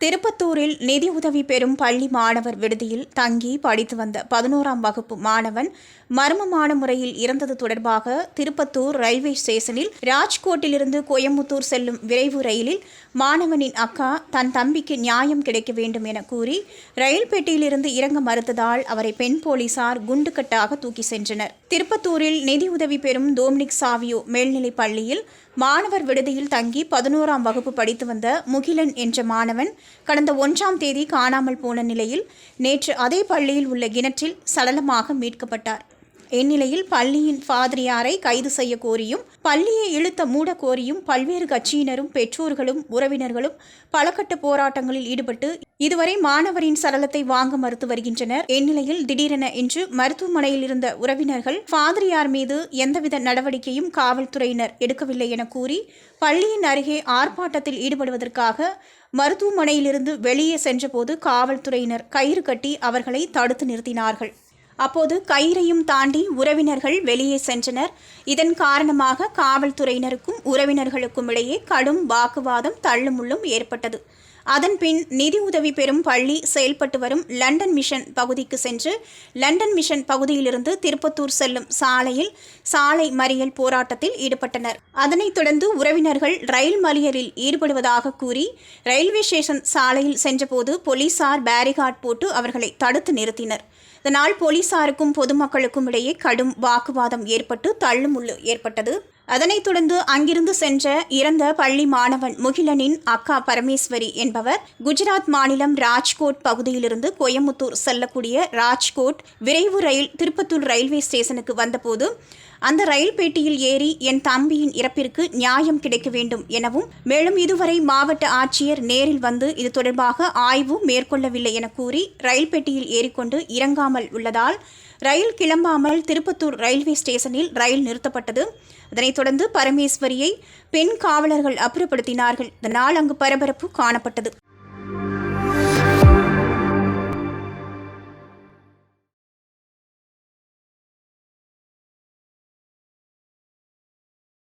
திருப்பத்தூரில் நிதியுதவி பெறும் பள்ளி மாணவர் விடுதியில் தங்கி படித்து வந்த 11ஆம் வகுப்பு மாணவன் மர்மமான முறையில் இறந்தது தொடர்பாக திருப்பத்தூர் ரயில்வே ஸ்டேஷனில் ராஜ்கோட்டிலிருந்து கோயம்புத்தூர் செல்லும் விரைவு ரயிலில் மாணவனின் அக்கா தன் தம்பிக்கு நியாயம் கிடைக்க வேண்டும் என கூறி ரயில் பெட்டியிலிருந்து இறங்க மறுத்ததால் அவரை பெண் போலீசார் குண்டுக்கட்டாக தூக்கி சென்றனர். திருப்பத்தூரில் நிதியுதவி பெறும் டோமினிக் சாவியோ மேல்நிலைப் பள்ளியில் மாணவர் விடுதியில் தங்கி 11ஆம் வகுப்பு படித்து வந்த முகிலன் என்ற மாணவன் கடந்த 1ஆம் தேதி காணாமல் போன நிலையில் நேற்று அதே பள்ளியில் உள்ள கிணற்றில் சடலமாக மீட்கப்பட்டார். இந்நிலையில் பள்ளியின் பாதிரியாரை கைது செய்ய கோரியும் பள்ளியை இழுத்த மூட கோரியும் பல்வேறு கட்சியினரும் பெற்றோர்களும் உறவினர்களும் பலகட்ட போராட்டங்களில் ஈடுபட்டு இதுவரை மாணவரின் சடலத்தை வாங்க மறுத்து வருகின்றனர். இந்நிலையில் திடீரென இன்று மருத்துவமனையில் இருந்த உறவினர்கள் பாதிரியார் மீது எந்தவித நடவடிக்கையும் காவல்துறையினர் எடுக்கவில்லை என கூறி பள்ளியின் அருகே ஆர்ப்பாட்டத்தில் ஈடுபடுவதற்காக மருத்துவமனையிலிருந்து வெளியே சென்றபோது காவல்துறையினர் கயிறு கட்டி அவர்களை தடுத்து நிறுத்தினார்கள். அப்போது கயிறையும் தாண்டி உறவினர்கள் வெளியே சென்றனர். இதன் காரணமாக காவல்துறையினருக்கும் உறவினர்களுக்கும் இடையே கடும் வாக்குவாதம் தள்ளுமுள்ளும் ஏற்பட்டது. அதன்பின் நிதி உதவி பெறும் பள்ளி செயல்பட்டு வரும் லண்டன் மிஷன் பகுதிக்கு சென்று லண்டன் மிஷன் பகுதியிலிருந்து திருப்பத்தூர் செல்லும் சாலையில் சாலை மறியல் போராட்டத்தில் ஈடுபட்டனர். அதனைத் தொடர்ந்து உறவினர்கள் ரயில் மறியலில் ஈடுபடுவதாக கூறி ரயில்வே ஸ்டேஷன் சாலையில் சென்றபோது போலீசார் பேரிகார்ட் போட்டு அவர்களை தடுத்து நிறுத்தினர். இதனால் போலீசாருக்கும் பொதுமக்களுக்கும் இடையே கடும் வாக்குவாதம் ஏற்பட்டு தள்ளுமுள்ளு ஏற்பட்டது. அதனைத் தொடர்ந்து அங்கிருந்து சென்ற இறந்த பள்ளி மாணவன் முகிலனின் அக்கா பரமேஸ்வரி என்பவர் குஜராத் மாநிலம் ராஜ்கோட் பகுதியிலிருந்து கோயம்புத்தூர் செல்லக்கூடிய ராஜ்கோட் விரைவு ரயில் திருப்பத்தூர் ரயில்வே ஸ்டேஷனுக்கு வந்தபோது அந்த ரயில் பெட்டியில் ஏறி என் தம்பியின் இறப்பிற்கு நியாயம் கிடைக்க வேண்டும் எனவும் மேலும் இதுவரை மாவட்ட ஆட்சியர் நேரில் வந்து இது தொடர்பாக ஆய்வு மேற்கொள்ளவில்லை என கூறி ரயில் பெட்டியில் ஏறிக்கொண்டு இறங்காமல் உள்ளதால் ரயில் கிளம்பாமல் திருப்பத்தூர் ரயில்வே ஸ்டேஷனில் ரயில் நிறுத்தப்பட்டது. அதனைத் தொடர்ந்து பரமேஸ்வரியை பெண் காவலர்கள் அப்புறப்படுத்தினார்கள். இதனால் அங்கு பரபரப்பு காணப்பட்டது.